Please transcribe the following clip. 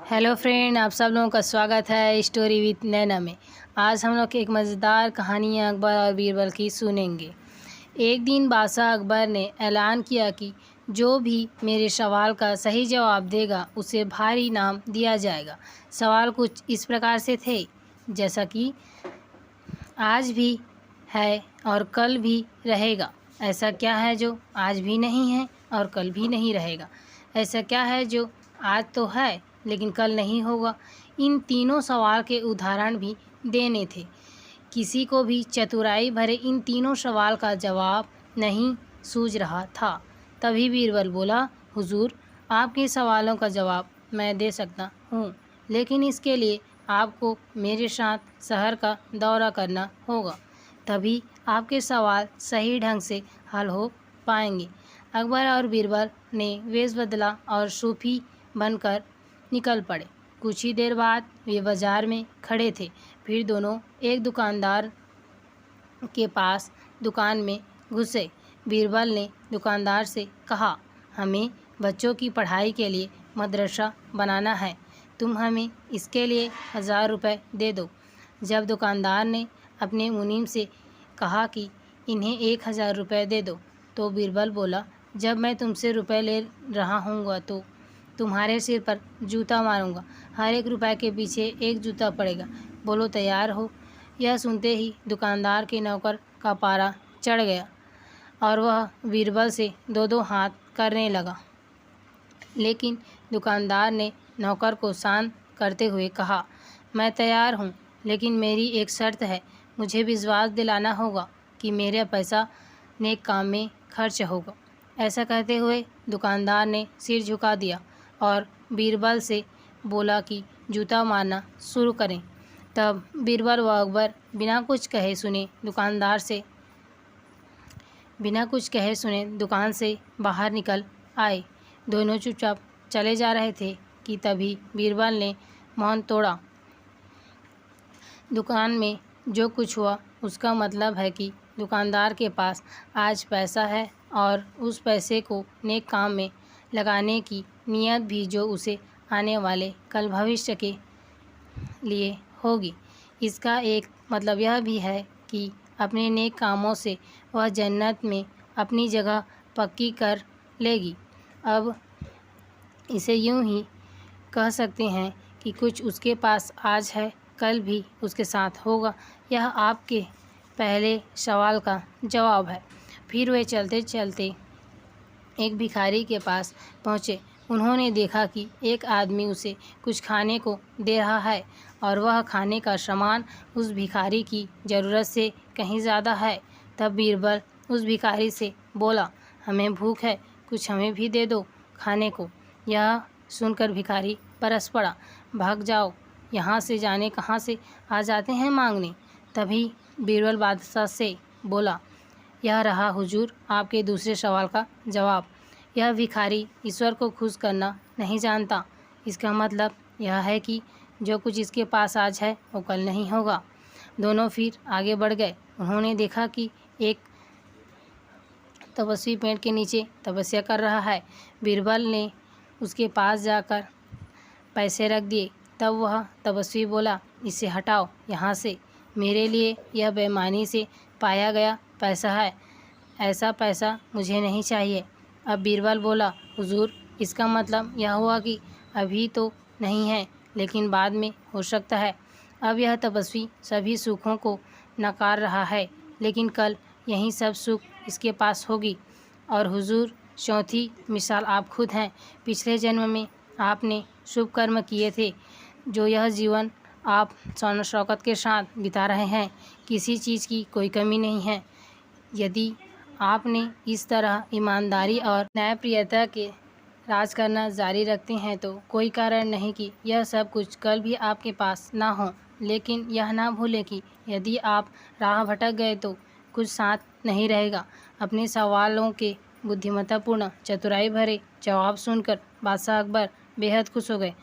Hello friend, आप सब लोगों का स्वागत है स्टोरी विथ नैना में। आज हम लोग एक मज़ेदार कहानी अकबर और बीरबल की सुनेंगे। एक दिन बादशाह अकबर ने ऐलान किया कि जो भी मेरे सवाल का सही जवाब देगा उसे भारी इनाम दिया जाएगा। सवाल कुछ इस प्रकार से थे, जैसा कि आज भी है और कल भी रहेगा। ऐसा क्या है जो आज भी नहीं है और कल भी नहीं रहेगा? ऐसा क्या है जो आज तो है लेकिन कल नहीं होगा? इन तीनों सवाल के उदाहरण भी देने थे। किसी को भी चतुराई भरे इन तीनों सवाल का जवाब नहीं सूझ रहा था। तभी बीरबल बोला, हुजूर, आपके सवालों का जवाब मैं दे सकता हूँ, लेकिन इसके लिए आपको मेरे साथ शहर का दौरा करना होगा, तभी आपके सवाल सही ढंग से हल हो पाएंगे। अकबर और बीरबल ने वेश बदला और सूफी बनकर निकल पड़े। कुछ ही देर बाद वे बाजार में खड़े थे। फिर दोनों एक दुकानदार के पास दुकान में घुसे। बीरबल ने दुकानदार से कहा, हमें बच्चों की पढ़ाई के लिए मदरसा बनाना है, तुम हमें इसके लिए 1000 रुपये दे दो। जब दुकानदार ने अपने मुनीम से कहा कि इन्हें 1000 रुपये दे दो, तो बीरबल बोला, जब मैं तुमसे रुपए ले रहा हूँगा तो तुम्हारे सिर पर जूता मारूंगा। हर एक रुपए के पीछे एक जूता पड़ेगा। बोलो, तैयार हो? यह सुनते ही दुकानदार के नौकर का पारा चढ़ गया और वह बीरबल से दो दो हाथ करने लगा। लेकिन दुकानदार ने नौकर को शांत करते हुए कहा, मैं तैयार हूँ, लेकिन मेरी एक शर्त है। मुझे विश्वास दिलाना होगा कि मेरा पैसा नेक काम में खर्च होगा। ऐसा कहते हुए दुकानदार ने सिर झुका दिया और बीरबल से बोला कि जूता मारना शुरू करें। तब बीरबल व अकबर बिना कुछ कहे सुने दुकान से बाहर निकल आए। दोनों चुपचाप चले जा रहे थे कि तभी बीरबल ने मौन तोड़ा। दुकान में जो कुछ हुआ उसका मतलब है कि दुकानदार के पास आज पैसा है और उस पैसे को नेक काम में लगाने की नियत भी जो उसे आने वाले कल भविष्य के लिए होगी। इसका एक मतलब यह भी है कि अपने नेक कामों से वह जन्नत में अपनी जगह पक्की कर लेगी। अब इसे यूं ही कह सकते हैं कि कुछ उसके पास आज है, कल भी उसके साथ होगा। यह आपके पहले सवाल का जवाब है। फिर वे चलते चलते एक भिखारी के पास पहुँचे। उन्होंने देखा कि एक आदमी उसे कुछ खाने को दे रहा है और वह खाने का सामान उस भिखारी की ज़रूरत से कहीं ज़्यादा है। तब बीरबल उस भिखारी से बोला, हमें भूख है, कुछ हमें भी दे दो खाने को। यह सुनकर भिखारी बरस पड़ा, भाग जाओ यहाँ से, जाने कहाँ से आ जाते हैं मांगने। तभी बीरबल बादशाह से बोला, यह रहा हुजूर आपके दूसरे सवाल का जवाब। यह भिखारी ईश्वर को खुश करना नहीं जानता। इसका मतलब यह है कि जो कुछ इसके पास आज है वो कल नहीं होगा। दोनों फिर आगे बढ़ गए। उन्होंने देखा कि एक तपस्वी पेड़ के नीचे तपस्या कर रहा है। बीरबल ने उसके पास जाकर पैसे रख दिए। तब वह तपस्वी बोला, इसे हटाओ यहाँ से, मेरे लिए यह बेईमानी से पाया गया पैसा है, ऐसा पैसा मुझे नहीं चाहिए। अब बीरबल बोला, हुजूर, इसका मतलब यह हुआ कि अभी तो नहीं है, लेकिन बाद में हो सकता है। अब यह तपस्वी सभी सुखों को नकार रहा है, लेकिन कल यही सब सुख इसके पास होगी। और हुजूर, चौथी मिसाल आप खुद हैं। पिछले जन्म में आपने शुभ कर्म किए थे, जो यह जीवन आप शान शौकत के साथ बिता रहे हैं। किसी चीज़ की कोई कमी नहीं है। यदि आपने इस तरह ईमानदारी और न्यायप्रियता के राज करना जारी रखते हैं तो कोई कारण नहीं कि यह सब कुछ कल भी आपके पास ना हो। लेकिन यह ना भूलें कि यदि आप राह भटक गए तो कुछ साथ नहीं रहेगा। अपने सवालों के बुद्धिमत्तापूर्ण चतुराई भरे जवाब सुनकर बादशाह अकबर बेहद खुश हो गए